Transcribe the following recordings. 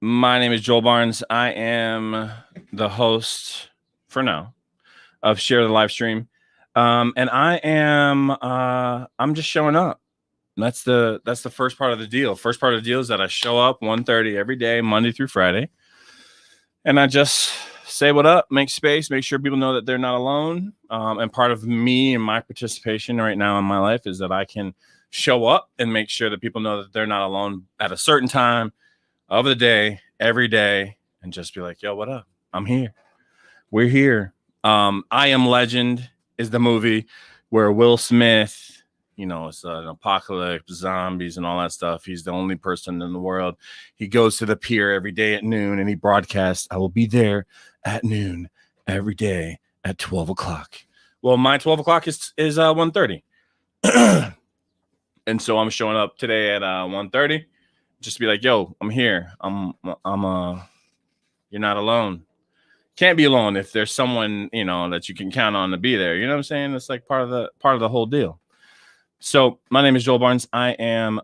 My name is Joel Barnes. I am the host for now of Share the Livestream. And I'm just showing up. That's the first part of the deal. First part of the deal is that I show up 1:30 every day, Monday through Friday. And I just say what up, make space, make sure people know that they're not alone. And part of me and my participation right now in my life is that I can show up and make sure that people know that they're not alone at a certain time of the day, every day, and just be like, yo, what up? I'm here. We're here. I Am Legend is the movie where Will Smith, it's an apocalypse, zombies, and all that stuff. He's the only person in the world. He goes to the pier every day at noon and he broadcasts, I will be there at noon every day at 12 o'clock. Well, my 12 o'clock is 1:30. And so I'm showing up today at 1:30. Just be like, yo, I'm here. You're not alone. Can't be alone if there's someone, that you can count on to be there. You know what I'm saying? It's like part of the whole deal. So my name is Joel Barnes. I am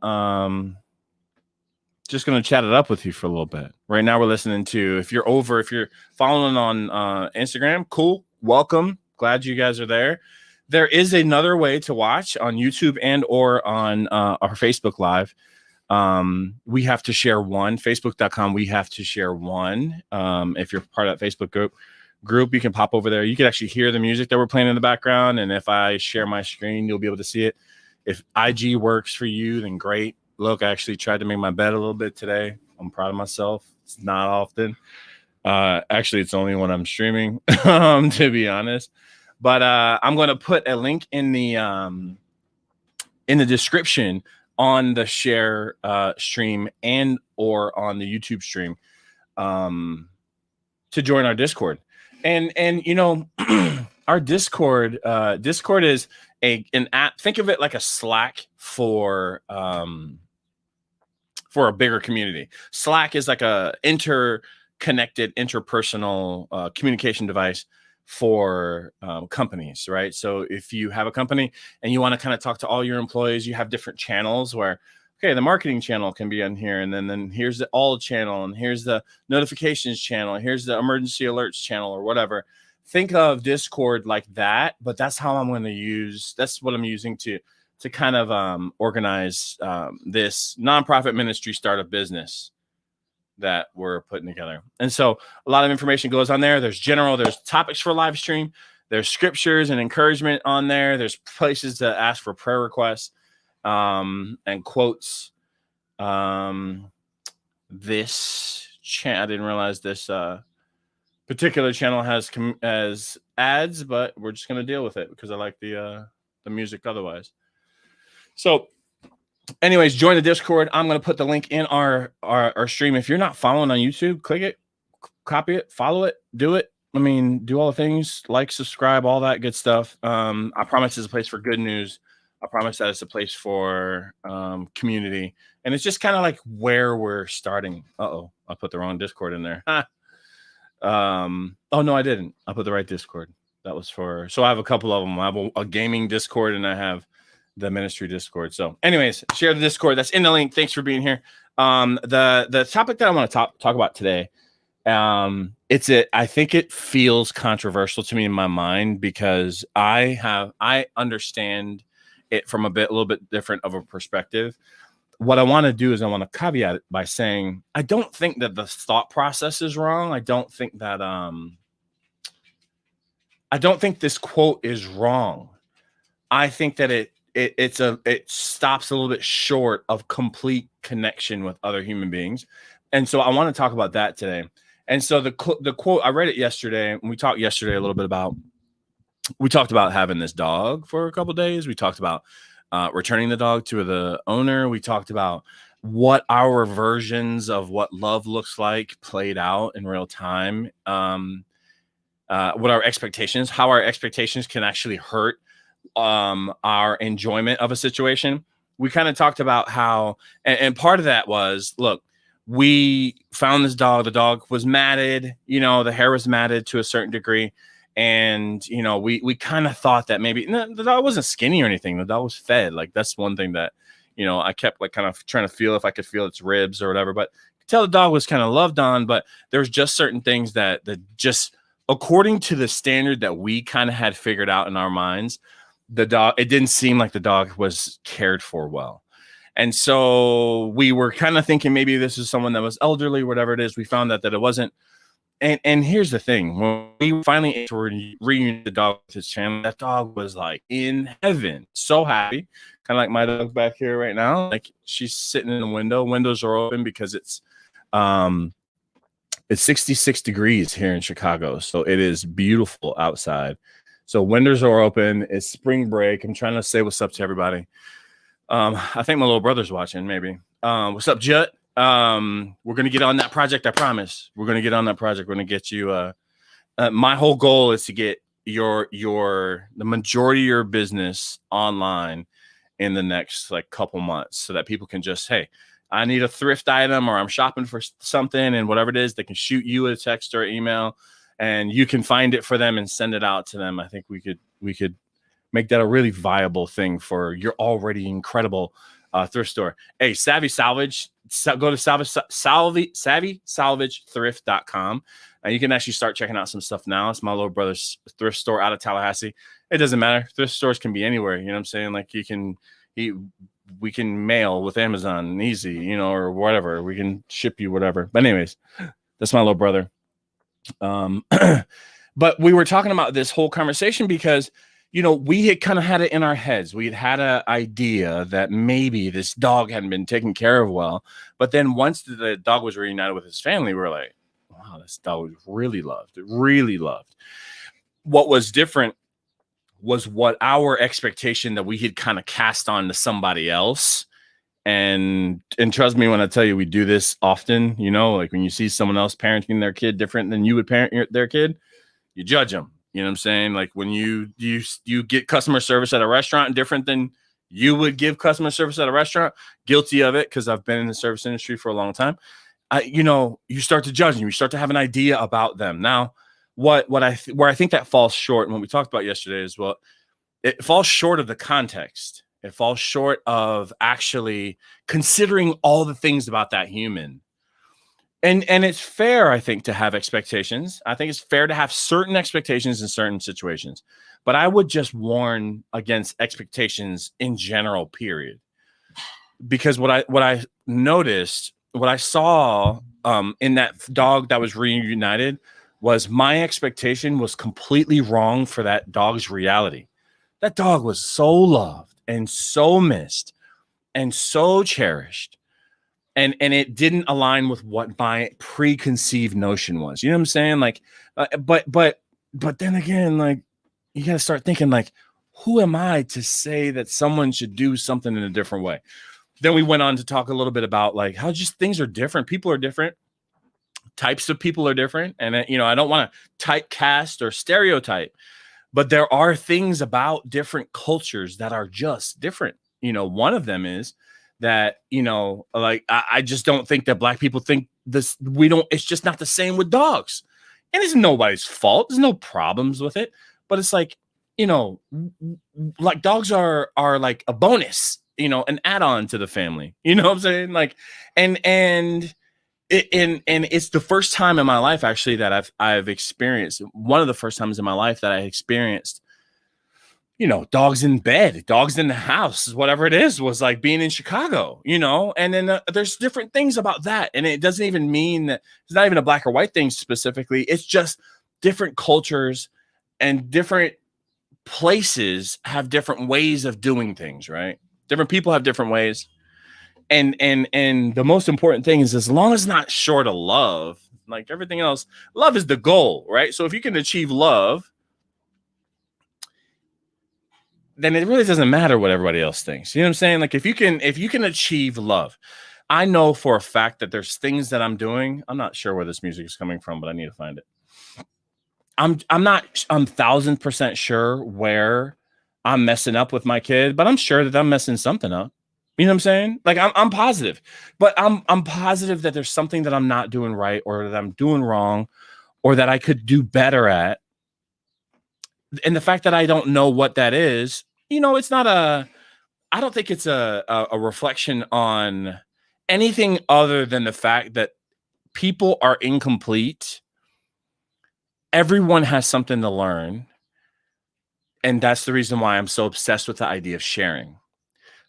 just going to chat it up with you for a little bit. Right now we're listening to, if you're following on Instagram, cool. Welcome. Glad you guys are there. There is another way to watch on YouTube and or on our Facebook Live. We have to share one. Facebook.com. We have to share one. If you're part of that Facebook group, you can pop over there. You can actually hear the music that we're playing in the background. And if I share my screen, you'll be able to see it. If IG works for you, then great. Look, I actually tried to make my bed a little bit today. I'm proud of myself. It's not often. Actually, it's only when I'm streaming, to be honest. But I'm going to put a link in the description on the share stream and or on the YouTube stream to join our Discord. And our Discord is an app. Think of it like a Slack for a bigger community. Slack is like a interconnected, interpersonal communication device for companies, right? So if you have a company and you want to kind of talk to all your employees, you have different channels where, okay, the marketing channel can be on here, and then here's the all channel, and here's the notifications channel, and here's the emergency alerts channel, or whatever. Think of Discord like that, but that's what I'm using to kind of organize this nonprofit ministry startup business that we're putting together. And so a lot of information goes on there. There's topics for live stream. There's scriptures and encouragement on there. There's places to ask for prayer requests and quotes. This channel, I didn't realize this particular channel has ads, but we're just going to deal with it because I like the music otherwise. So anyways, join the Discord. I'm going to put the link in our stream. If you're not following on YouTube, click it, copy it, follow it, do it. I mean, do all the things, like, subscribe, all that good stuff. I promise it's a place for good news. I promise that it's a place for community. And it's just kind of like where we're starting. Uh-oh, I put the wrong Discord in there. Oh, no, I didn't. I put the right Discord. That was so I have a couple of them. I have a gaming Discord and I have the ministry Discord. So anyways, share the Discord. That's in the link. Thanks for being here. The topic that I want to talk about today, I think it feels controversial to me in my mind because I understand it from a little bit different of a perspective. What I want to do is I want to caveat it by saying, I don't think that the thought process is wrong. I don't think that, I don't think this quote is wrong. I think that it stops a little bit short of complete connection with other human beings. And so I want to talk about that today. And so the quote, I read it yesterday, and we talked yesterday a little bit about, we talked about having this dog for a couple of days. We talked about returning the dog to the owner. We talked about what our versions of what love looks like played out in real time. What our expectations, how our expectations can actually hurt our enjoyment of a situation. We kind of talked about how, and part of that was, look, we found this dog. The dog was matted, the hair was matted to a certain degree. And, we kind of thought that maybe the dog wasn't skinny or anything. The dog was fed. Like, that's one thing that, I kept like kind of trying to feel if I could feel its ribs or whatever, but tell the dog was kind of loved on, but there's just certain things that just, according to the standard that we kind of had figured out in our minds, the dog, it didn't seem like the dog was cared for well. And so we were kind of thinking maybe this is someone that was elderly, whatever it is. We found out that it wasn't. And here's the thing: when we finally reunited the dog with his family, that dog was like in heaven, so happy, kind of like my dog back here right now. Like she's sitting in the window. Windows are open because it's 66 degrees here in Chicago, so it is beautiful outside. So windows are open. It's spring break. I'm trying to say what's up to everybody. I think my little brother's watching. Maybe. What's up, Jut? We're gonna get on that project. I promise. We're gonna get on that project. We're gonna get you. My whole goal is to get the majority of your business online in the next like couple months, so that people can just, hey, I need a thrift item, or I'm shopping for something, and whatever it is, they can shoot you a text or email, and you can find it for them and send it out to them. I think we could make that a really viable thing for your already incredible thrift store. Hey, Savvy Salvage, go to savvysalvagethrift.com, and you can actually start checking out some stuff now. It's my little brother's thrift store out of Tallahassee. It doesn't matter. Thrift stores can be anywhere. You know what I'm saying? Like we can mail with Amazon easy, you know, or whatever. We can ship you whatever. But anyways, that's my little brother. But we were talking about this whole conversation because, you know, we had kind of had it in our heads. We had an idea that maybe this dog hadn't been taken care of well. But then once the dog was reunited with his family, we were like, wow, this dog was really loved. Really loved. What was different was what our expectation that we had kind of cast on to somebody else. And trust me when I tell you, we do this often, you know, like when you see someone else parenting their kid different than you would parent their kid, you judge them. You know what I'm saying? Like when you get customer service at a restaurant different than you would give customer service at a restaurant. Guilty of it, because I've been in the service industry for a long time. You know, you start to judge them. You start to have an idea about them. Now, where I think that falls short, and what we talked about yesterday is, well, it falls short of the context. It falls short of actually considering all the things about that human. And it's fair, I think, to have expectations. I think it's fair to have certain expectations in certain situations. But I would just warn against expectations in general, period. Because what I noticed, what I saw in that dog that was reunited, was my expectation was completely wrong for that dog's reality. That dog was so loved and so missed and so cherished. And it didn't align with what my preconceived notion was. You know what I'm saying? Like, but then again, like, you got to start thinking, like, who am I to say that someone should do something in a different way? Then we went on to talk a little bit about like how just things are different. People are different. Types of people are different. And, you know, I don't want to typecast or stereotype, but there are things about different cultures that are just different. You know, one of them is that, you know, like, I just don't think that Black people think this. It's just not the same with dogs. And it's nobody's fault. There's no problems with it. But it's like, you know, like dogs are like a bonus, you know, an add-on to the family. You know what I'm saying? Like, and it's the first time in my life, actually, that I've experienced, one of the first times in my life that I experienced, you know, dogs in bed, dogs in the house, whatever it is, was like being in Chicago, you know. And then there's different things about that. And it doesn't even mean that it's not even a black or white thing specifically. It's just different cultures and different places have different ways of doing things, right? Different people have different ways. And the most important thing is, as long as it's not short of love, like everything else, love is the goal, right? So if you can achieve love, then it really doesn't matter what everybody else thinks. You know what I'm saying? Like if you can achieve love, I know for a fact that there's things that I'm doing. I'm not sure where this music is coming from, but I need to find it. I'm 1,000% sure where I'm messing up with my kid, but I'm sure that I'm messing something up. You know what I'm saying? Like I'm positive, but I'm positive that there's something that I'm not doing right, or that I'm doing wrong, or that I could do better at. And the fact that I don't know what that is, you know, it's not I don't think it's a reflection on anything other than the fact that people are incomplete. Everyone has something to learn. And that's the reason why I'm so obsessed with the idea of sharing,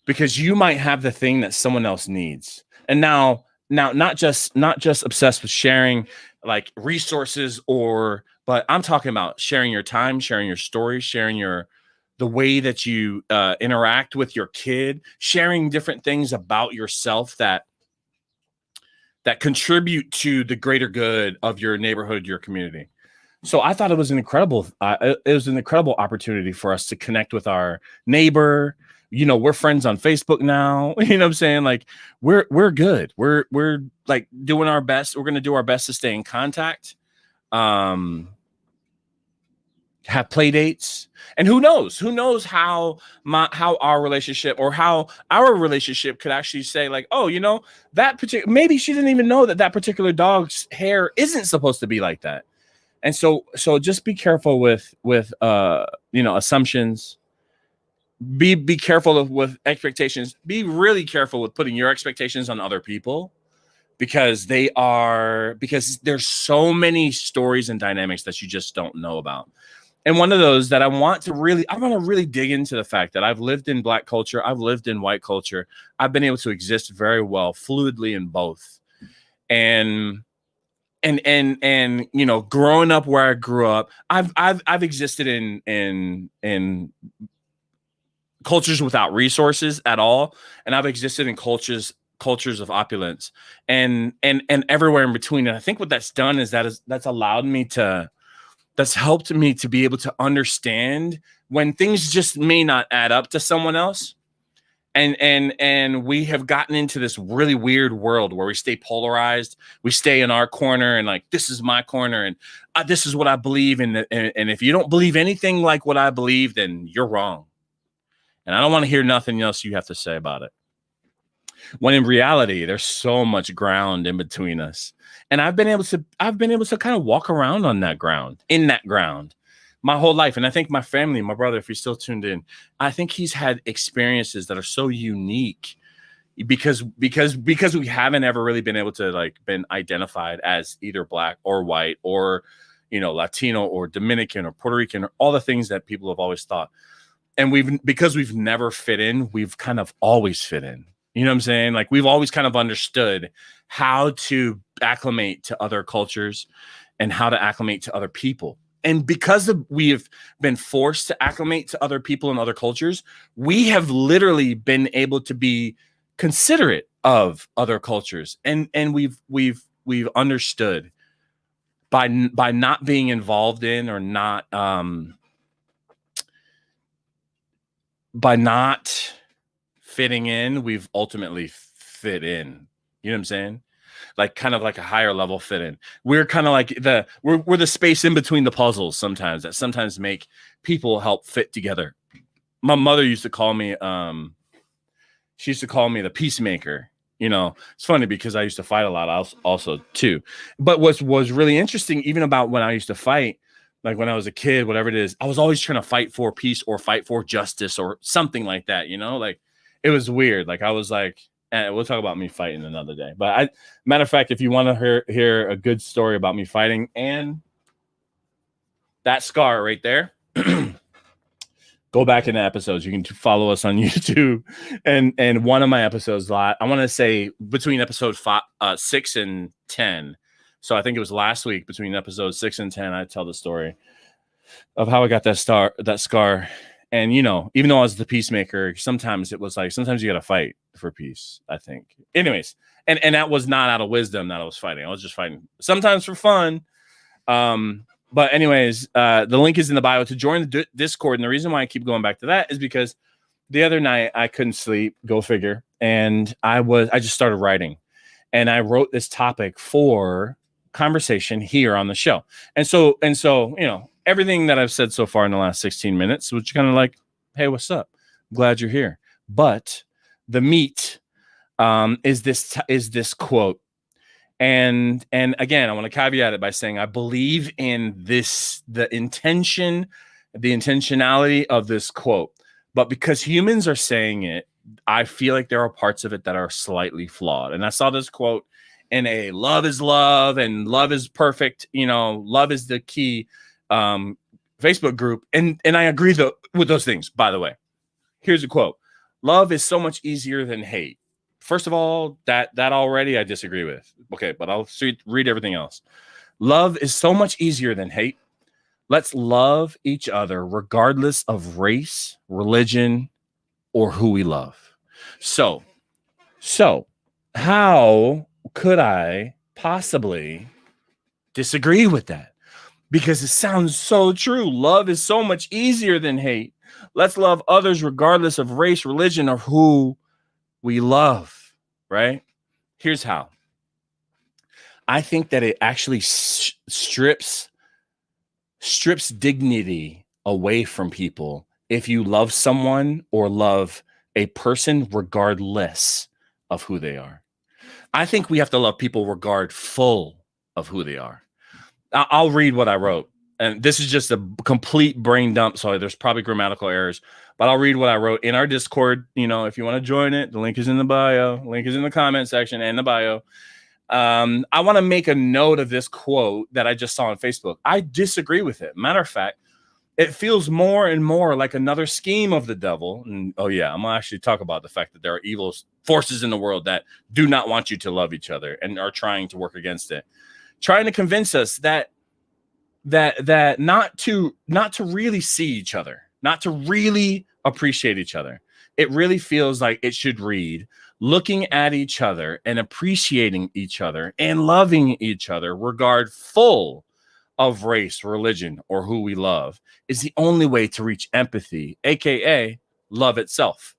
because you might have the thing that someone else needs. And now not just obsessed with sharing like resources, but I'm talking about sharing your time, sharing your story, sharing the way that you interact with your kid, sharing different things about yourself that contribute to the greater good of your neighborhood, your community. So I thought it was an incredible opportunity for us to connect with our neighbor. We're friends on Facebook now. You know what I'm saying? Like we're good. We're like doing our best. We're going to do our best to stay in contact. Have play dates, and who knows how our relationship, or how our relationship could actually say like, oh, that particular, maybe she didn't even know that particular dog's hair isn't supposed to be like that. And so just be careful with assumptions. Be careful with expectations. Be really careful with putting your expectations on other people, because there's so many stories and dynamics that you just don't know about. And one of those that I want to really dig into the fact that I've lived in Black culture, I've lived in white culture, I've been able to exist very well fluidly in both. And growing up where I grew up, I've existed in cultures without resources at all, and I've existed in cultures of opulence, and everywhere in between. And I think what that's done is that's helped me to be able to understand when things just may not add up to someone else. And we have gotten into this really weird world where we stay polarized. We stay in our corner, and like, this is my corner, and this is what I believe in. And if you don't believe anything like what I believe, then you're wrong. And I don't want to hear nothing else you have to say about it. When in reality, there's so much ground in between us. And I've been able to kind of walk around on that ground, my whole life. And I think my family, my brother, if he's still tuned in, I think he's had experiences that are so unique because we haven't ever really been able to like been identified as either Black or white or, Latino or Dominican or Puerto Rican, or all the things that people have always thought. And because we've never fit in, we've kind of always fit in. You know what I'm saying? Like, we've always kind of understood how to acclimate to other cultures and how to acclimate to other people. And because we've been forced to acclimate to other people and other cultures, we have literally been able to be considerate of other cultures. And we've understood by not being involved in, or not by not fitting in, we've ultimately fit in. You know what I'm saying? Like, kind of like a higher level fit in. We're kind of like we're the space in between the puzzles sometimes, that sometimes make people help fit together. My mother used to call me she used to call me the peacemaker. It's funny because I used to fight a lot also too. But what was really interesting, even about when I used to fight, like when I was a kid, whatever it is, I was always trying to fight for peace or fight for justice or something like that. Like, it was weird. Like, I was like, we'll talk about me fighting another day. But matter of fact, if you want to hear a good story about me fighting and that scar right there, go back in the episodes. You can follow us on YouTube. And one of my episodes, I want to say between episode 6 and 10. So I think it was last week, between episodes 6 and 10, I tell the story of how I got that scar. And, even though I was the peacemaker, sometimes it was like, sometimes you got to fight for peace, I think. Anyways, and that was not out of wisdom that I was fighting. I was just fighting sometimes for fun. But anyways, the link is in the bio to join the Discord. And the reason why I keep going back to that is because the other night I couldn't sleep, go figure. And I just started writing, and I wrote this topic for conversation here on the show. And so, everything that I've said so far in the last 16 minutes, which kind of like, hey, what's up? Glad you're here. But the meat is this quote. And again, I want to caveat it by saying I believe in the intentionality of this quote. But because humans are saying it, I feel like there are parts of it that are slightly flawed. And I saw this quote in a love is love and love is perfect, love is the key Facebook group. And I agree with those things, by the way. Here's a quote. Love is so much easier than hate. First of all, that already I disagree with. Okay, but I'll read everything else. Love is so much easier than hate. Let's love each other regardless of race, religion, or who we love. So how could I possibly disagree with that? Because it sounds so true. Love is so much easier than hate. Let's love others regardless of race, religion, or who we love, right? Here's how. I think that it actually strips dignity away from people if you love someone or love a person regardless of who they are. I think we have to love people regardful of who they are. I'll read what I wrote. And this is just a complete brain dump, so there's probably grammatical errors. But I'll read what I wrote in our Discord. If you want to join it, the link is in the bio. Link is in the comment section and the bio. I want to make a note of this quote that I just saw on Facebook. I disagree with it. Matter of fact, it feels more and more like another scheme of the devil. And I'm going to actually talk about the fact that there are evil forces in the world that do not want you to love each other and are trying to work against it, trying to convince us that not to really see each other, not to really appreciate each other. It really feels like it should read, looking at each other and appreciating each other and loving each other, regardful of race, religion, or who we love, is the only way to reach empathy, aka love itself.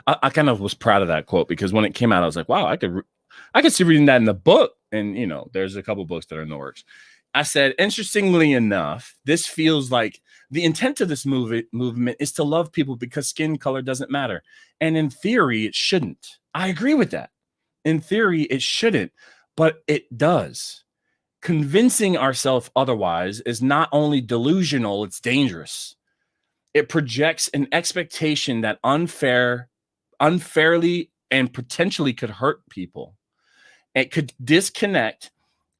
I kind of was proud of that quote because when it came out, I was like, wow, I could see reading that in the book. And there's a couple books that are in the works. I said, interestingly enough, this feels like the intent of this movement is to love people because skin color doesn't matter. And in theory, it shouldn't. I agree with that. In theory, it shouldn't, but it does. Convincing ourselves otherwise is not only delusional, it's dangerous. It projects an expectation that unfairly and potentially could hurt people. It could disconnect,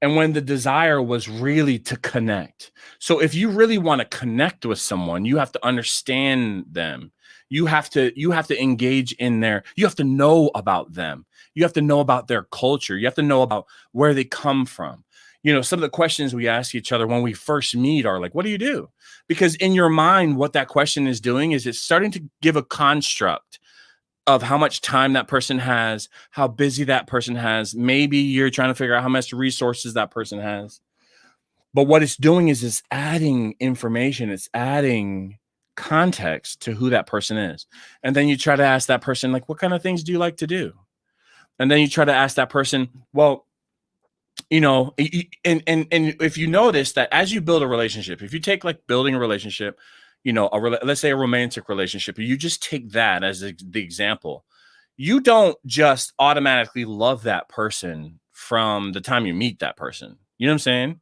and when the desire was really to connect. So if you really want to connect with someone, you have to understand them. You have to engage in you have to know about them. You have to know about their culture. You have to know about where they come from. Some of the questions we ask each other when we first meet are like, what do you do? Because in your mind, what that question is doing is it's starting to give a construct of how much time that person has, how busy that person has. Maybe you're trying to figure out how much resources that person has. But what it's doing is it's adding information. It's adding context to who that person is. And then you try to ask that person, like, what kind of things do you like to do? And then you try to ask that person, well, and if you notice that as you build a relationship, if you take like building a relationship, let's say a romantic relationship, you just take that as the example. You don't just automatically love that person from the time you meet that person. You know what I'm saying?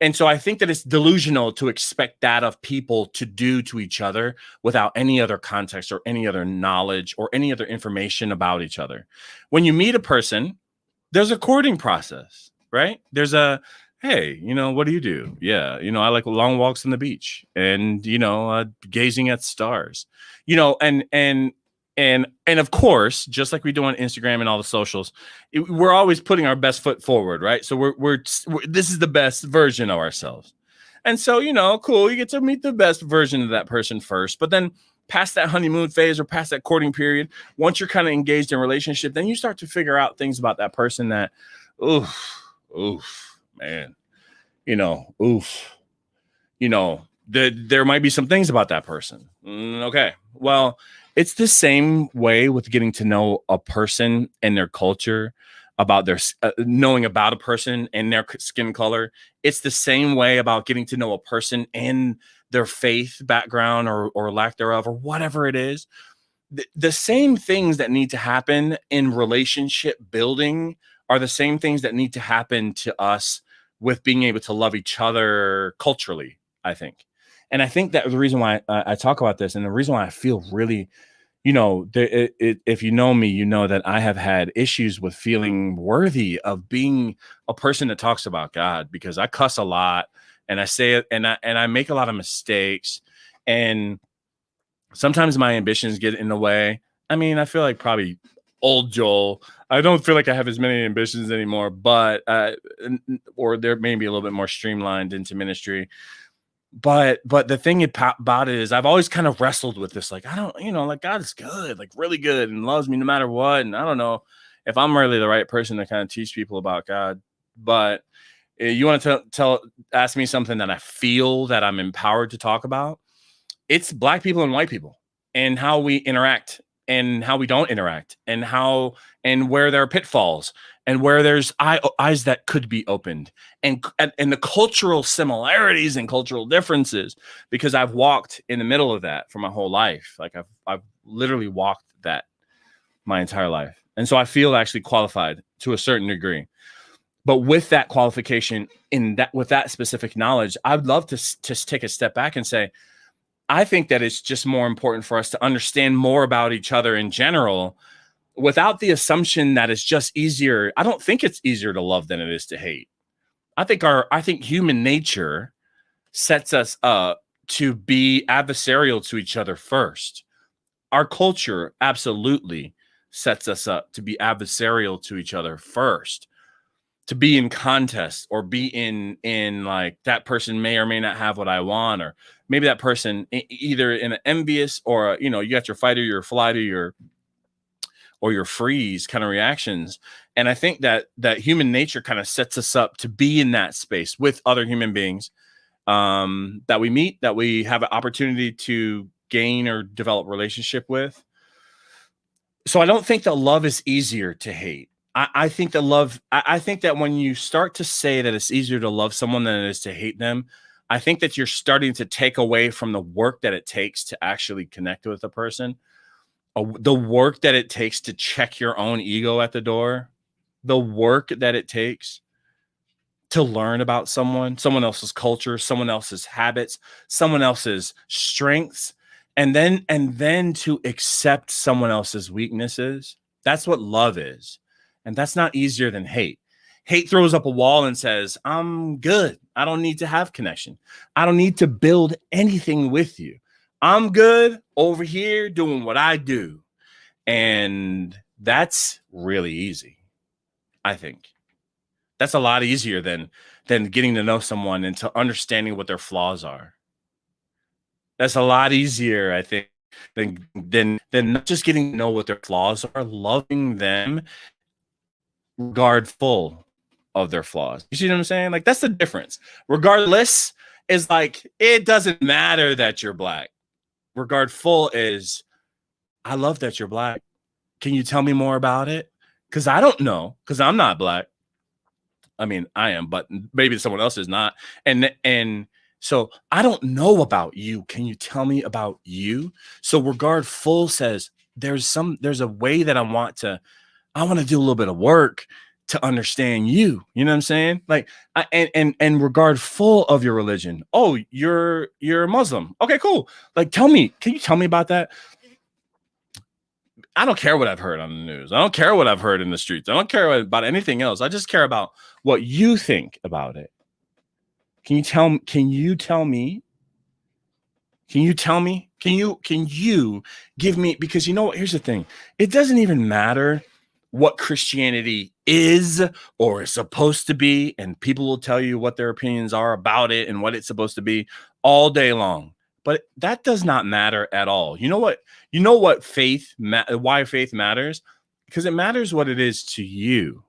And so I think that it's delusional to expect that of people to do to each other without any other context or any other knowledge or any other information about each other. When you meet a person, there's a courting process, right? There's hey, what do you do? Yeah, I like long walks on the beach and, gazing at stars, and of course, just like we do on Instagram and all the socials, we're always putting our best foot forward, right? So we're this is the best version of ourselves. And so, cool, you get to meet the best version of that person first, but then past that honeymoon phase or past that courting period, once you're kind of engaged in a relationship, then you start to figure out things about that person that, man, there might be some things about that person. Okay. Well, it's the same way with getting to know a person and their culture, about their knowing about a person and their skin color. It's the same way about getting to know a person and their faith background or lack thereof, or whatever it is. The same things that need to happen in relationship building are the same things that need to happen to us with being able to love each other culturally, I think. And I think that the reason why I talk about this, and the reason why I feel really you know, if you know me, you know that I have had issues with feeling worthy of being a person that talks about God, because I cuss a lot and I say it, and I make a lot of mistakes, and sometimes my ambitions get in the way. I mean, I feel like probably old Joel. I don't feel like I have as many ambitions anymore, but or they're maybe a little bit more streamlined into ministry. But the thing about it is, I've always kind of wrestled with this, like, I don't, like, God is good, like really good, and loves me no matter what. And I don't know if I'm really the right person to kind of teach people about God. But you want to ask me something that I feel that I'm empowered to talk about? It's Black people and white people, and how we interact and how we don't interact, and how and where there are pitfalls, and where there's eyes that could be opened, and the cultural similarities and cultural differences, because I've walked in the middle of that for my whole life. Like I've literally walked that my entire life. And so I feel actually qualified to a certain degree. But with that qualification, with that specific knowledge, I'd love to just take a step back and say, I think that it's just more important for us to understand more about each other in general, without the assumption that it's just easier. I don't think it's easier to love than it is to hate. I think human nature sets us up to be adversarial to each other first. Our culture absolutely sets us up to be adversarial to each other first, to be in contest, or be in like, that person may or may not have what I want, or maybe that person either in an envious, or you got your fight or your flight or your freeze kind of reactions. And I think that human nature kind of sets us up to be in that space with other human beings that we meet, that we have an opportunity to gain or develop relationship with. So I don't think that love is easier to hate. I think that I think that when you start to say that it's easier to love someone than it is to hate them, I think that you're starting to take away from the work that it takes to actually connect with a person, the work that it takes to check your own ego at the door, the work that it takes to learn about someone else's culture, someone else's habits, someone else's strengths, and then to accept someone else's weaknesses. That's what love is. And that's not easier than hate. Hate throws up a wall and says, I'm good. I don't need to have connection. I don't need to build anything with you. I'm good over here doing what I do. And that's really easy. I think that's a lot easier than getting to know someone and to understanding what their flaws are. That's a lot easier, I think, than not just getting to know what their flaws are, loving them regardful of their flaws. You see what I'm saying? Like, that's the difference. Regardless is like, it doesn't matter that you're Black. Regardful is, I love that you're Black. Can you tell me more about it? Because I don't know, because I'm not Black. I mean, I am, but maybe someone else is not. And so I don't know about you. Can you tell me about you? So regardful says, there's a way that I want to do a little bit of work to understand you. You know what I'm saying? Like, and regardful of your religion. Oh, you're a Muslim. Okay, cool. Like, can you tell me about that? I don't care what I've heard on the news. I don't care what I've heard in the streets. I don't care about anything else. I just care about what you think about it. Can you tell me? Can you tell me? Can you give me, because here's the thing. It doesn't even matter what Christianity is or is supposed to be, and people will tell you what their opinions are about it and what it's supposed to be all day long. But that does not matter at all. You know what? Why faith matters? Because it matters what it is to you.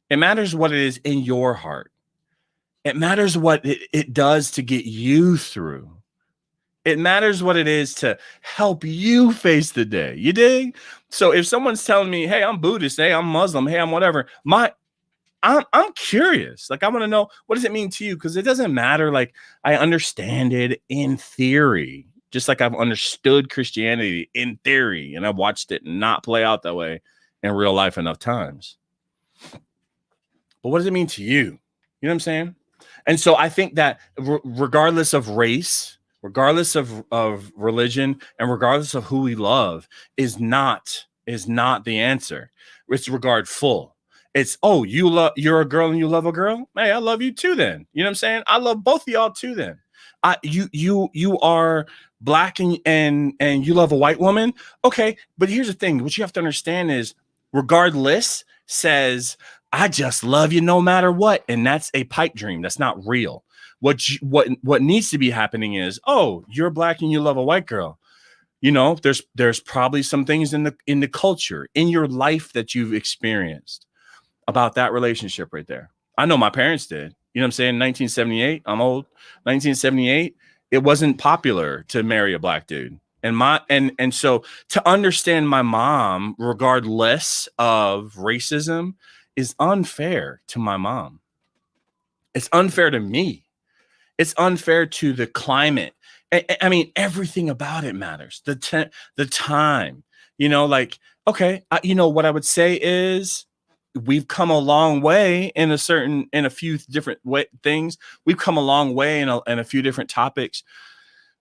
It matters what it is in your heart. It matters what it does to get you through. It matters what it is to help you face the day. You dig? So if someone's telling me, hey, I'm Buddhist, hey, I'm Muslim, hey, I'm whatever, I'm curious. Like, I want to know, what does it mean to you? Because it doesn't matter. Like, I understand it in theory, just like I've understood Christianity in theory, and I've watched it not play out that way in real life enough times. But what does it mean to you? You know what I'm saying? And so I think that regardless of race, regardless of religion and regardless of who we love, is not the answer. It's regardful. It's, oh, you're a girl and you love a girl. Hey, I love you too. Then you know what I'm saying. I love both of y'all too. Then you are black and you love a white woman. Okay, but here's the thing. What you have to understand is regardless says I just love you no matter what, and that's a pipe dream. That's not real. What needs to be happening is, oh, you're black and you love a white girl. You know, there's probably some things in the culture in your life that you've experienced about that relationship right there. I know my parents did. You know what I'm saying? 1978, I'm old. 1978, it wasn't popular to marry a black dude. And so to understand my mom, regardless of racism, is unfair to my mom. It's unfair to me. It's unfair to the climate. I mean, everything about it matters. The time, you know, like, okay, you know, what I would say is we've come a long way in a few different things. We've come a long way in a few different topics,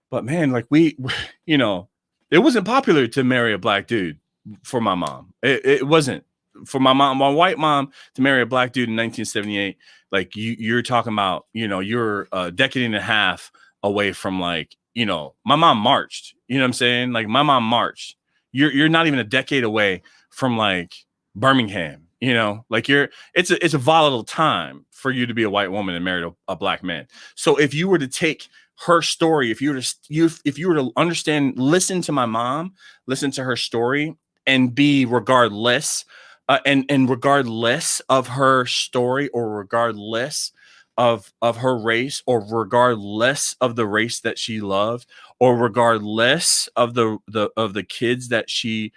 but man, like you know, it wasn't popular to marry a black dude for my mom. It wasn't for my mom, my white mom, to marry a black dude in 1978. Like you're talking about, you know, you're a decade and a half away from, like, you know, my mom marched, you know what I'm saying? Like my mom marched. You're not even a decade away from like Birmingham, you know, like it's a volatile time for you to be a white woman and marry a black man. So if you were to take her story, if you were to understand, listen to my mom, listen to her story, and be regardless, and regardless of her story, or regardless of her race, or regardless of the race that she loved, or regardless of the kids that she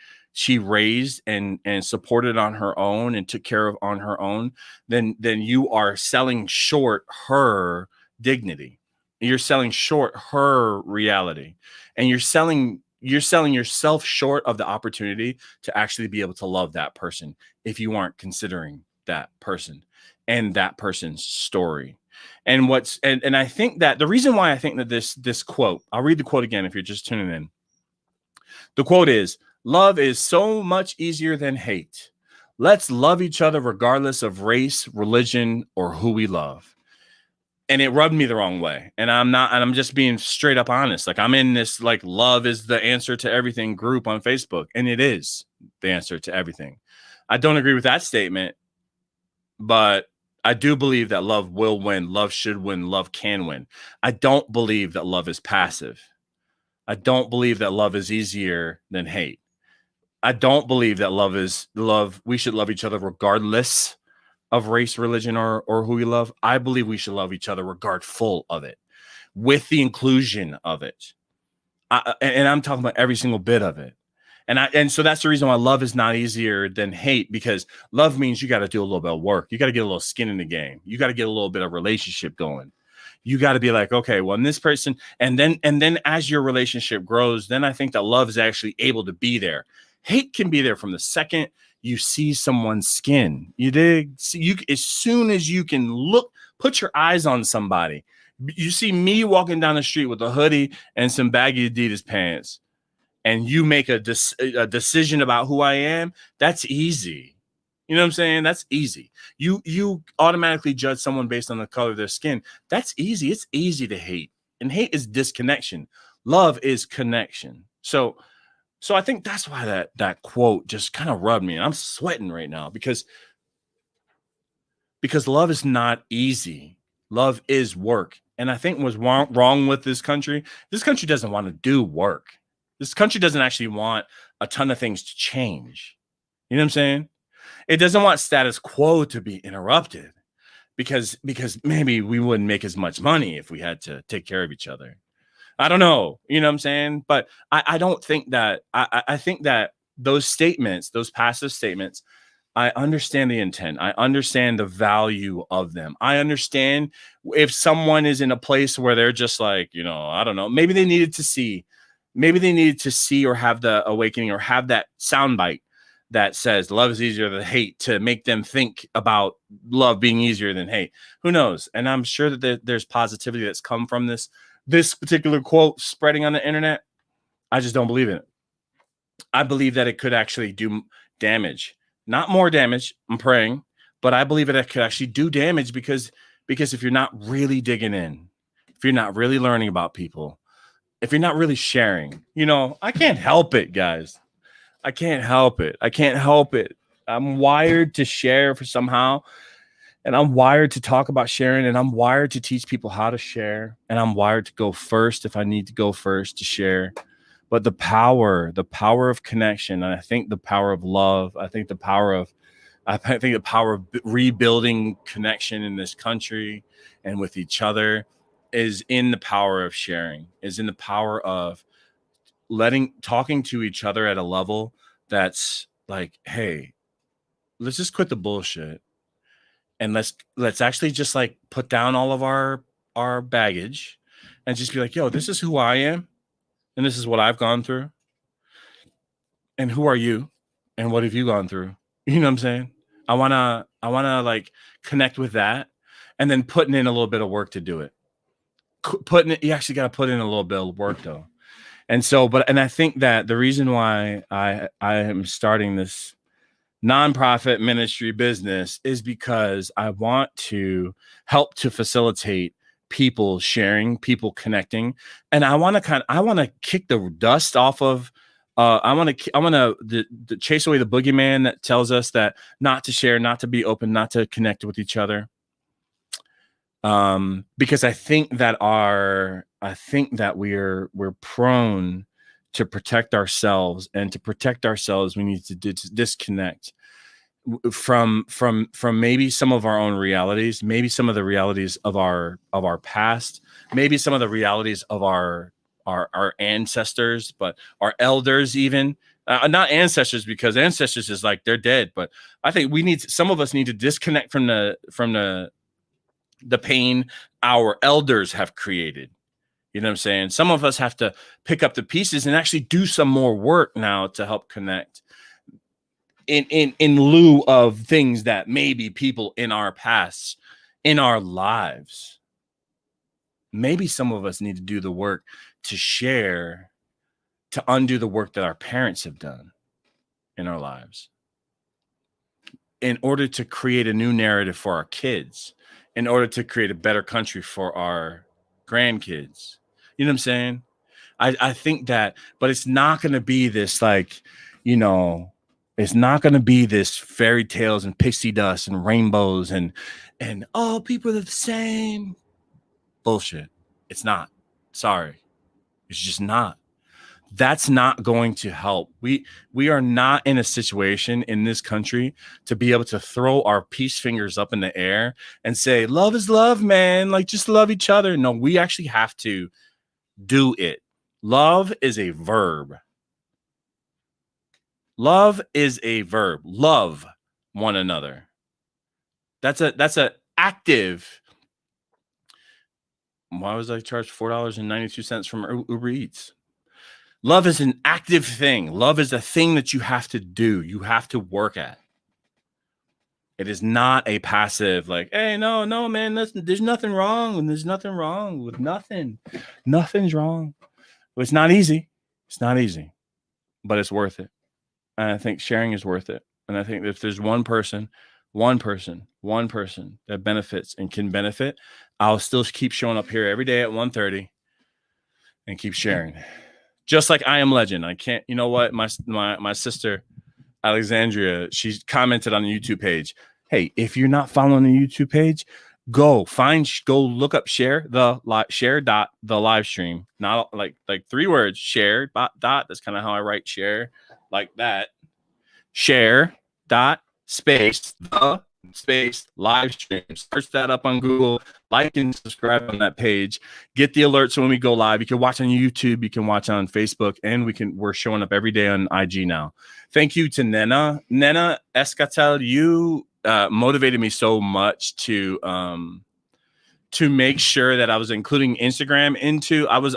raised and supported on her own and took care of on her own, then you are selling short her dignity. You're selling short her reality, and you're selling yourself short of the opportunity to actually be able to love that person if you aren't considering that person and that person's story. And I think that the reason why I think that this quote, I'll read the quote again if you're just tuning in. The quote is, "Love is so much easier than hate. Let's love each other regardless of race, religion, or who we love." And it rubbed me the wrong way. And I'm just being straight up honest. Like, I'm in this, like, love is the answer to everything group on Facebook. And it is the answer to everything. I don't agree with that statement, but I do believe that love will win. Love should win. Love can win. I don't believe that love is passive. I don't believe that love is easier than hate. I don't believe that love is love. We should love each other regardless of race, religion, or who we love. I believe we should love each other regardful of it, with the inclusion of it. And I'm talking about every single bit of it. And so that's the reason why love is not easier than hate, because love means you got to do a little bit of work. You got to get a little skin in the game. You got to get a little bit of relationship going. You got to be like, okay, well, in this person, and then as your relationship grows, then I think that love is actually able to be there. Hate can be there from the second you see someone's skin. You dig? See, as soon as you can put your eyes on somebody. You see me walking down the street with a hoodie and some baggy Adidas pants, and you make a decision about who I am. That's easy. You know what I'm saying? That's easy. You automatically judge someone based on the color of their skin. That's easy. It's easy to hate. And hate is disconnection. Love is connection. So I think that's why that quote just kind of rubbed me. And I'm sweating right now because love is not easy. Love is work. And I think what's wrong with this country doesn't want to do work. This country doesn't actually want a ton of things to change. You know what I'm saying? It doesn't want status quo to be interrupted because maybe we wouldn't make as much money if we had to take care of each other. I don't know. You know what I'm saying? But I don't think that I think that those statements, those passive statements, I understand the intent. I understand the value of them. I understand if someone is in a place where they're just like, you know, I don't know, maybe they needed to see or have the awakening or have that soundbite that says love is easier than hate to make them think about love being easier than hate. Who knows? And I'm sure that there's positivity that's come from this this particular quote spreading on the internet, I just don't believe in it. I believe that it could actually do damage, not more damage. I'm praying, but I believe it could actually do damage because if you're not really digging in, if you're not really learning about people, if you're not really sharing, I can't help it, guys. I can't help it. I can't help it. I'm wired to share for somehow, and I'm wired to talk about sharing, and I'm wired to teach people how to share, and I'm wired to go first if I need to go first to share. But the power of connection, and I think the power of love, I think the power of rebuilding connection in this country and with each other is in the power of sharing, is in the power of talking to each other at a level that's like, hey, let's just quit the bullshit and let's actually just like put down all of our baggage and just be like, yo, this is who I am and this is what I've gone through. And who are you? And what have you gone through? You know what I'm saying? I wanna like connect with that, and then putting in a little bit of work to do it. You actually got to put in a little bit of work though. And so, and I think that the reason why I am starting this nonprofit ministry business is because I want to help to facilitate people sharing, people connecting, and I want to kick the dust off of. I want to chase away the boogeyman that tells us that not to share, not to be open, not to connect with each other. Because I think that we're prone to protect ourselves, and to protect ourselves, we need to disconnect from maybe some of our own realities, maybe some of the realities of our past, maybe some of the realities of our ancestors, but our elders even. Not ancestors, because ancestors is like they're dead, but I think some of us need to disconnect from the pain our elders have created. You know what I'm saying? Some of us have to pick up the pieces and actually do some more work now to help connect in lieu of things that maybe people in our past, in our lives, maybe some of us need to do the work to share, to undo the work that our parents have done in our lives in order to create a new narrative for our kids, in order to create a better country for our grandkids. You know what I'm saying? I think that, but it's not going to be this like, it's not going to be this fairy tales and pixie dust and rainbows and all people are the same bullshit. It's not. Sorry. It's just not. That's not going to help. We are not in a situation in this country to be able to throw our peace fingers up in the air and say, love is love, man. Like, just love each other. No, we actually have to do it. Love is a verb. Love is a verb. Love one another. That's a active. Why was I charged $4.92 from Uber Eats? Love is an active thing. Love is a thing that you have to do. You have to work at. It is not a passive, like, hey, no, man, there's nothing wrong. And there's nothing wrong with nothing. Nothing's wrong. It's not easy. It's not easy, but it's worth it. And I think sharing is worth it. And I think if there's one person that benefits and can benefit, I'll still keep showing up here every day at 1:30 and keep sharing. Just like I Am Legend. I can't, you know what? My sister, Alexandria, she commented on the YouTube page. Hey, if you're not following the YouTube page, go look up share the live stream. Not like 3 words, share dot. That's kind of how I write share, like that. Share dot space the space live stream. Search that up on Google, like and subscribe on that page. Get the alerts when we go live. You can watch on YouTube, you can watch on Facebook, and we're showing up every day on IG now. Thank you to Nena Escatel. You motivated me so much to make sure that I was including Instagram into. I was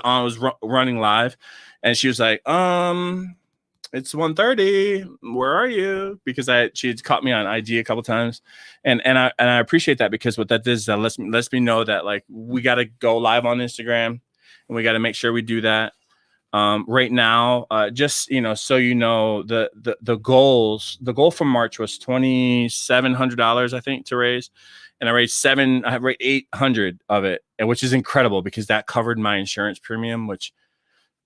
running live, and she was like, it's 1:30. Where are you? Because she had caught me on IG a couple times, and I appreciate that, because what that does is that lets me know that like we got to go live on Instagram. and we got to make sure we do that. Right now, just the goal for March was $2,700, I think, to raise, and I raised $800 of it, and which is incredible because that covered my insurance premium, which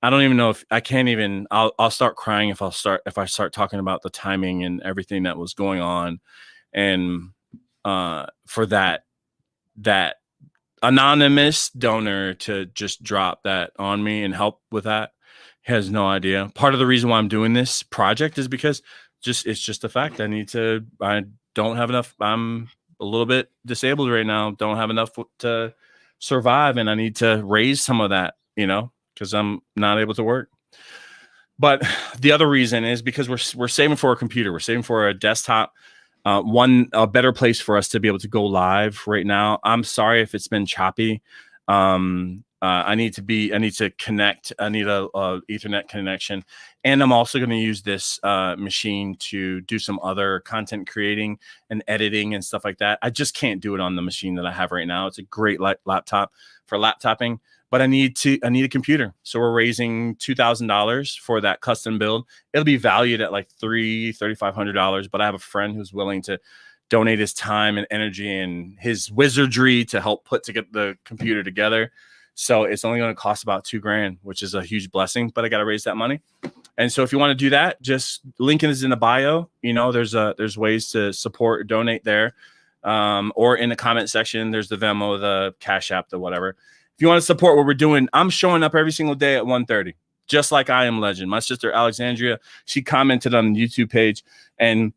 I don't even know if I can't even. I'll start crying if I start talking about the timing and everything that was going on, and for that anonymous donor to just drop that on me and help with that has no idea. Part of the reason why I'm doing this project is because it's just the fact I don't have enough. I'm a little bit disabled right now. Don't have enough to survive. And I need to raise some of that, because I'm not able to work. But the other reason is because we're saving for a computer. We're saving for a desktop. A better place for us to be able to go live right now. I'm sorry if it's been choppy. I need to connect. I need a Ethernet connection, and I'm also going to use this machine to do some other content creating and editing and stuff like that. I just can't do it on the machine that I have right now. It's a great laptop for laptoping, but I need a computer. So we're raising $2,000 for that custom build. It'll be valued at like $3,500, but I have a friend who's willing to donate his time and energy and his wizardry to help put the computer together. So it's only going to cost about $2,000, which is a huge blessing, but I got to raise that money. And so if you want to do that, just link is in the bio. There's ways to support or donate there. Or in the comment section, there's the Venmo, the Cashapp, the whatever. If you want to support what we're doing, I'm showing up every single day at 1:30, just like I Am Legend. My sister Alexandria, she commented on the YouTube page, and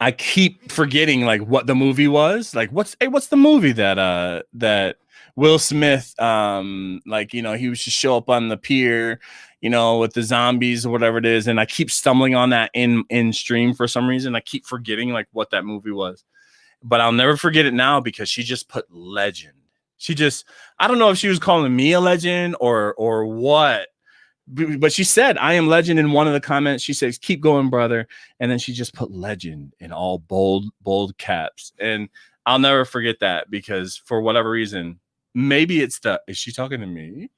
I keep forgetting like what the movie was. Like, what's the movie that Will Smith, he was just show up on the pier, with the zombies or whatever it is, and I keep stumbling on that in stream for some reason. I keep forgetting like what that movie was, but I'll never forget it now because she just put legend. I don't know if she was calling me a legend or what, but she said I am legend in one of the comments. She says, keep going, brother. And then she just put legend in all bold caps. And I'll never forget that because for whatever reason, maybe is she talking to me?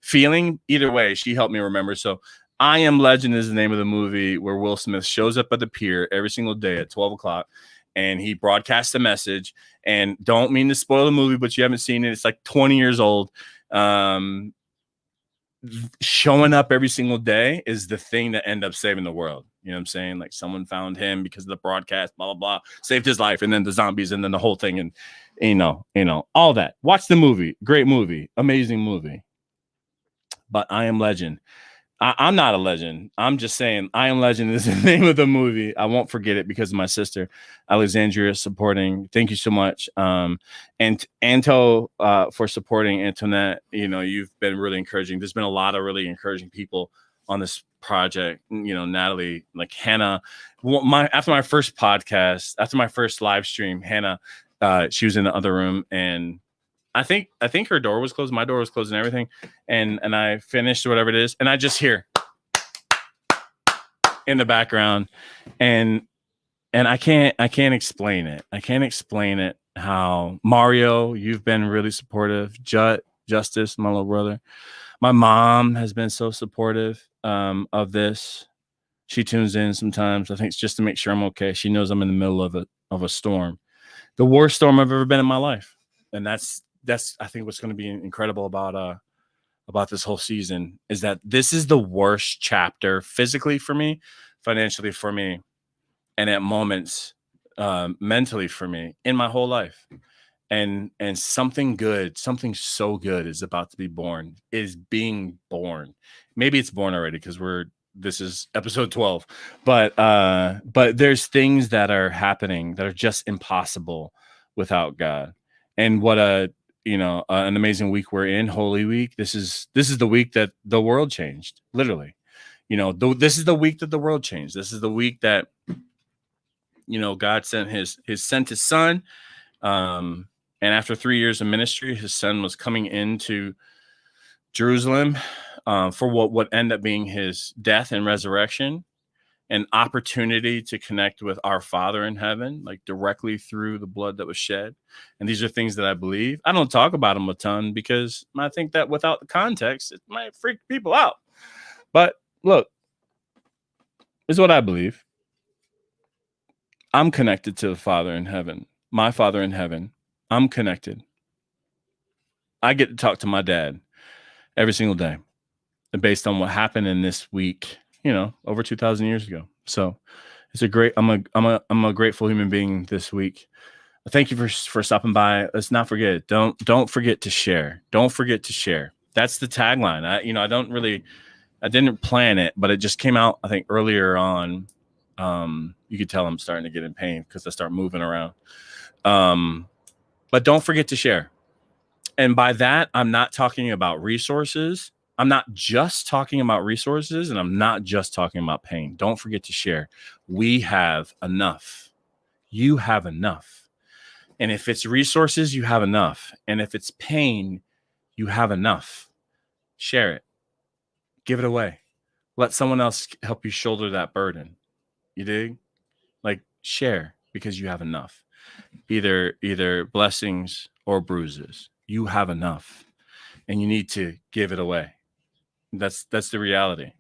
Feeling either way, she helped me remember. So I Am Legend is the name of the movie where Will Smith shows up at the pier every single day at 12 o'clock. And he broadcasts a message, and don't mean to spoil the movie, but you haven't seen it. It's like 20 years old. Showing up every single day is the thing that ended up saving the world. You know what I'm saying? Like someone found him because of the broadcast, blah, blah, blah, saved his life. And then the zombies and then the whole thing. And, all that. Watch the movie. Great movie. Amazing movie. But I Am Legend. I'm not a legend. I'm just saying I Am Legend is the name of the movie. I won't forget it because of my sister, Alexandria, supporting. Thank you so much. And Anto for supporting. Antoinette, you've been really encouraging. There's been a lot of really encouraging people on this project. Natalie, like Hannah. After my first podcast, after my first live stream, Hannah, she was in the other room, and I think her door was closed. My door was closed and everything. And I finished whatever it is. And I just hear in the background. And I can't explain it. I can't explain it how Mario, you've been really supportive. Justice, my little brother. My mom has been so supportive of this. She tunes in sometimes. I think it's just to make sure I'm okay. She knows I'm in the middle of a storm. The worst storm I've ever been in my life. And that's I think what's going to be incredible about this whole season is that this is the worst chapter physically for me, financially for me, and at moments mentally for me in my whole life. And something good, something so good is about to be born, is being born. Maybe it's born already because this is episode 12, but there's things that are happening that are just impossible without God. And what an amazing week we're in, Holy Week. This is the week that the world changed, literally. This is the week that the world changed. This is the week that God sent his son. And after 3 years of ministry, his son was coming into Jerusalem for what ended up being his death and resurrection. an opportunity to connect with our Father in heaven, like directly through the blood that was shed. And these are things that I believe. I don't talk about them a ton because I think that without the context, it might freak people out. But look, this is what I believe. I'm connected to the Father in heaven, my Father in heaven. I'm connected. I get to talk to my dad every single day based on what happened in this week, over 2,000 years ago. So it's I'm a grateful human being this week. Thank you for stopping by. Let's not forget. Don't forget to share. Don't forget to share. That's the tagline. I didn't plan it, but it just came out, I think, earlier on. You could tell I'm starting to get in pain because I start moving around. But don't forget to share. And by that, I'm not talking about resources. I'm not just talking about resources, and I'm not just talking about pain. Don't forget to share. We have enough. You have enough. And if it's resources, you have enough. And if it's pain, you have enough. Share it. Give it away. Let someone else help you shoulder that burden. You dig? Like, share because you have enough. Either blessings or bruises. You have enough. And you need to give it away. That's the reality.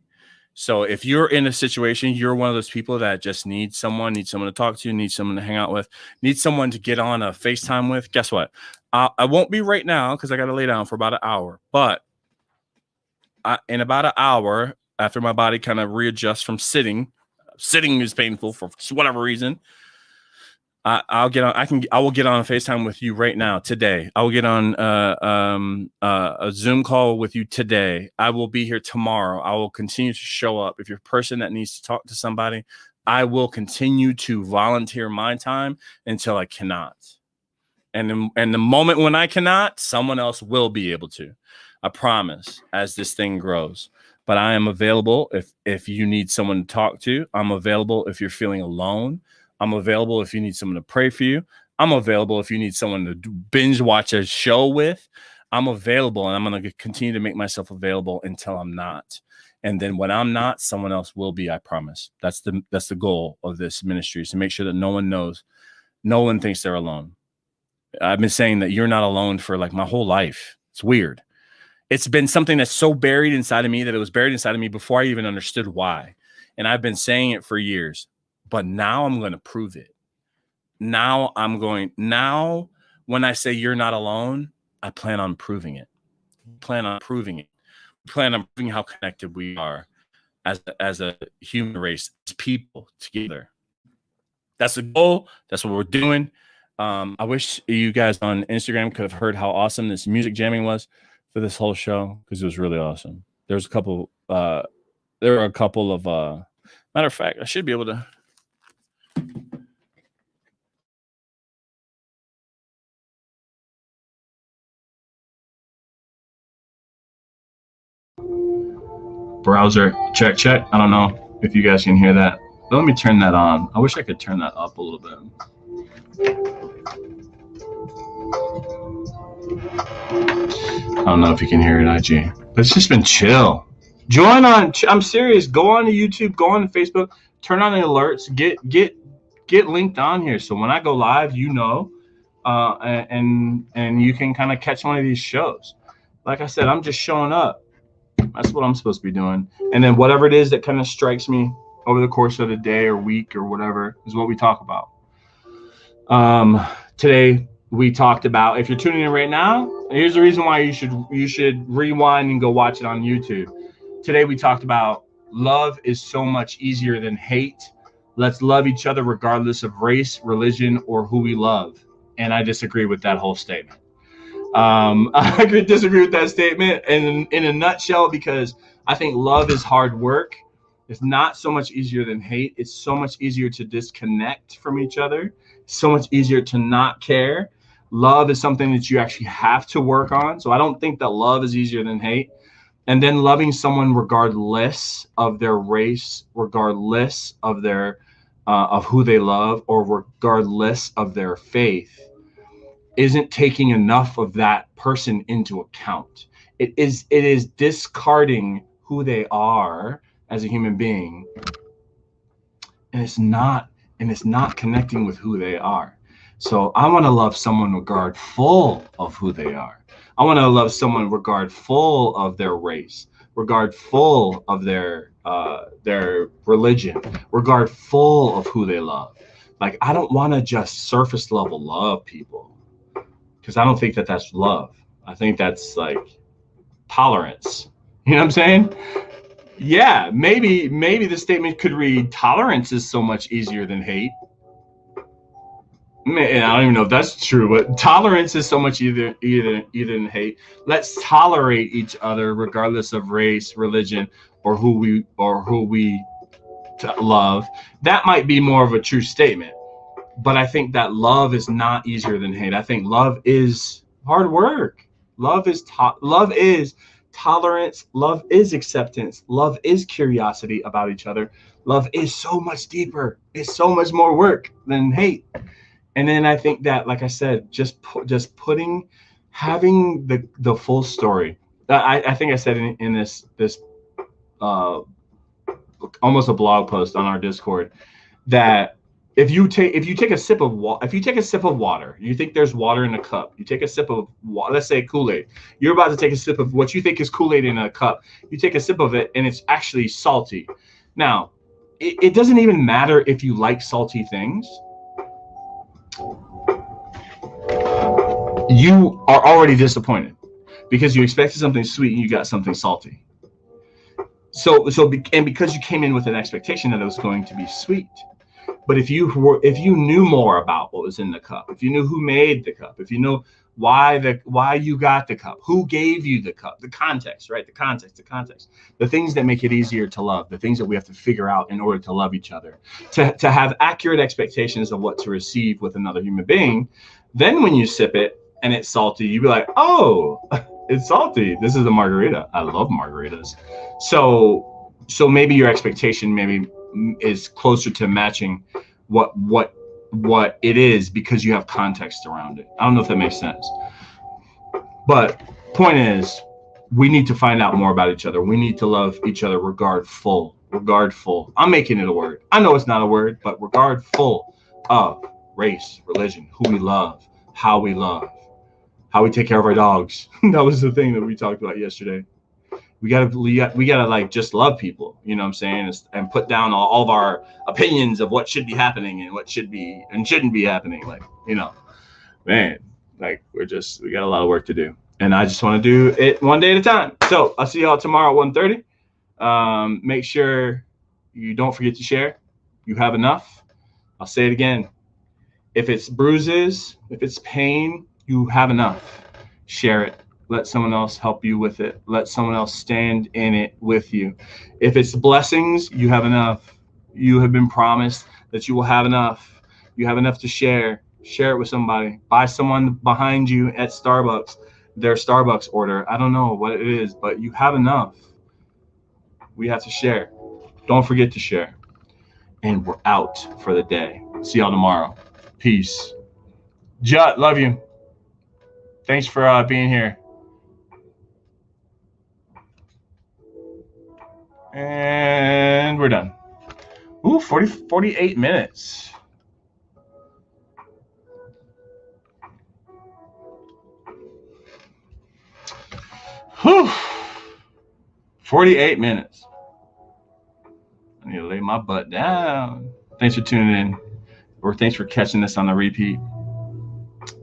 So if you're in a situation, you're one of those people that just needs someone to talk to, needs someone to hang out with, needs someone to get on a FaceTime with. Guess what? I won't be right now because I got to lay down for about an hour. But in about an hour, after my body kind of readjusts from sitting is painful for whatever reason. I will get on a FaceTime with you right now today. I will get on a Zoom call with you today. I will be here tomorrow. I will continue to show up. If you're a person that needs to talk to somebody, I will continue to volunteer my time until I cannot. And the moment when I cannot, someone else will be able to. I promise, as this thing grows. But I am available if you need someone to talk to. I'm available if you're feeling alone. I'm available if you need someone to pray for you. I'm available if you need someone to binge watch a show with. I'm available, and I'm going to continue to make myself available until I'm not. And then when I'm not, someone else will be, I promise. That's the goal of this ministry, is to make sure that no one knows, no one thinks they're alone. I've been saying that you're not alone for like my whole life. It's weird. It's been something that's so buried inside of me that it was buried inside of me before I even understood why. And I've been saying it for years. But now I'm going to prove it. Now when I say you're not alone, I plan on proving it. Plan on proving how connected we are as a human race, as people together. That's the goal. That's what we're doing. I wish you guys on Instagram could have heard how awesome this music jamming was for this whole show, because it was really awesome. There were a couple of matter of fact, I should be able to. Browser check. I don't know if you guys can hear that, but let me turn that on. I wish I could turn that up a little bit. I don't know if you can hear it, IG, but it's just been chill. Join on. I'm serious. Go on to YouTube. Go on to Facebook. Turn on the alerts. Get linked on here, so when I go live, and you can kind of catch one of these shows. Like I said, I'm just showing up. That's what I'm supposed to be doing. And then whatever it is that kind of strikes me over the course of the day or week or whatever is what we talk about. Today we talked about, if you're tuning in right now, here's the reason why you should rewind and go watch it on YouTube. Today we talked about love is so much easier than hate. Let's love each other regardless of race, religion, or who we love. And I disagree with that whole statement. I could disagree with that statement in a nutshell, because I think love is hard work. It's not so much easier than hate. It's so much easier to disconnect from each other. It's so much easier to not care. Love is something that you actually have to work on. So I don't think that love is easier than hate. And then loving someone regardless of their race, regardless of their of who they love, or regardless of their faith, isn't taking enough of that person into account. It is discarding who they are as a human being and it's not connecting with who they are. So I want to love someone regardful of who they are. I want to love someone regardful of their race, regardful of their religion, regardful of who they love. Like, I don't want to just surface level love people, because I don't think that that's love. I think that's like tolerance. You know what I'm saying? Yeah, maybe the statement could read, tolerance is so much easier than hate. Man, I don't even know if that's true, but tolerance is so much either than hate. Let's tolerate each other regardless of race, religion, or who we love. That might be more of a true statement. But I think that love is not easier than hate. I think love is hard work. Love is tolerance. Love is acceptance. Love is curiosity about each other. Love is so much deeper. It's so much more work than hate. And then I think that, like I said, just having the full story. I think I said in this almost a blog post on our Discord, that if you take a sip of water, you think there's water in a cup. You take a sip of let's say Kool-Aid. You're about to take a sip of what you think is Kool-Aid in a cup. You take a sip of it, and it's actually salty. Now, it doesn't even matter if you like salty things. You are already disappointed because you expected something sweet and you got something salty. So because you came in with an expectation that it was going to be sweet. But if you knew more about what was in the cup, if you knew who made the cup, if you know why you got the cup, who gave you the cup, the context, right? The context, the things that make it easier to love, the things that we have to figure out in order to love each other, to have accurate expectations of what to receive with another human being. Then when you sip it and it's salty, you be like, oh, it's salty. This is a margarita. I love margaritas. So maybe your expectation is closer to matching what it is, because you have context around it. I don't know if that makes sense. But point is, we need to find out more about each other. We need to love each other regardful. I'm making it a word. I know it's not a word, but regardful of race, religion, who we love, how we take care of our dogs. That was the thing that we talked about yesterday. We gotta like just love people, you know what I'm saying, and put down all of our opinions of what should be happening and what should be and shouldn't be happening. Like, you know, man, like we got a lot of work to do, and I just want to do it one day at a time. So I'll see y'all tomorrow at 1:30. Make sure you don't forget to share. You have enough. I'll say it again. If it's bruises, if it's pain, you have enough. Share it. Let someone else help you with it. Let someone else stand in it with you. If it's blessings, you have enough. You have been promised that you will have enough. You have enough to share. Share it with somebody. Buy someone behind you at Starbucks their Starbucks order. I don't know what it is, but you have enough. We have to share. Don't forget to share. And we're out for the day. See y'all tomorrow. Peace. Jut, love you. Thanks for being here. And we're done. Ooh, 48 minutes. Whew. 48 minutes. I need to lay my butt down. Thanks for tuning in, or thanks for catching this on the repeat.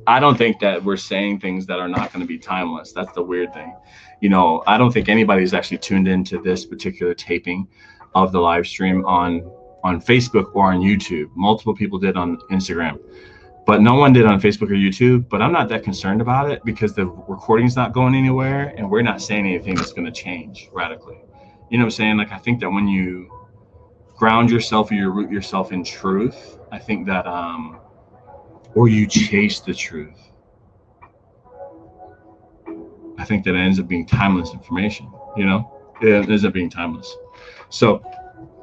I don't think that we're saying things that are not going to be timeless. That's the weird thing. You know, I don't think anybody's actually tuned into this particular taping of the live stream on Facebook or on YouTube. Multiple people did on Instagram, but no one did on Facebook or YouTube. But I'm not that concerned about it because the recording's not going anywhere and we're not saying anything that's going to change radically. You know what I'm saying? Like, I think that when you ground yourself or you root yourself in truth, I think that, or you chase the truth, I think that it ends up being timeless information, you know? It ends up being timeless. So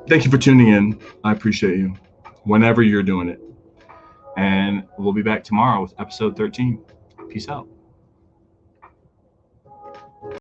thank you for tuning in. I appreciate you whenever you're doing it. And we'll be back tomorrow with episode 13. Peace out.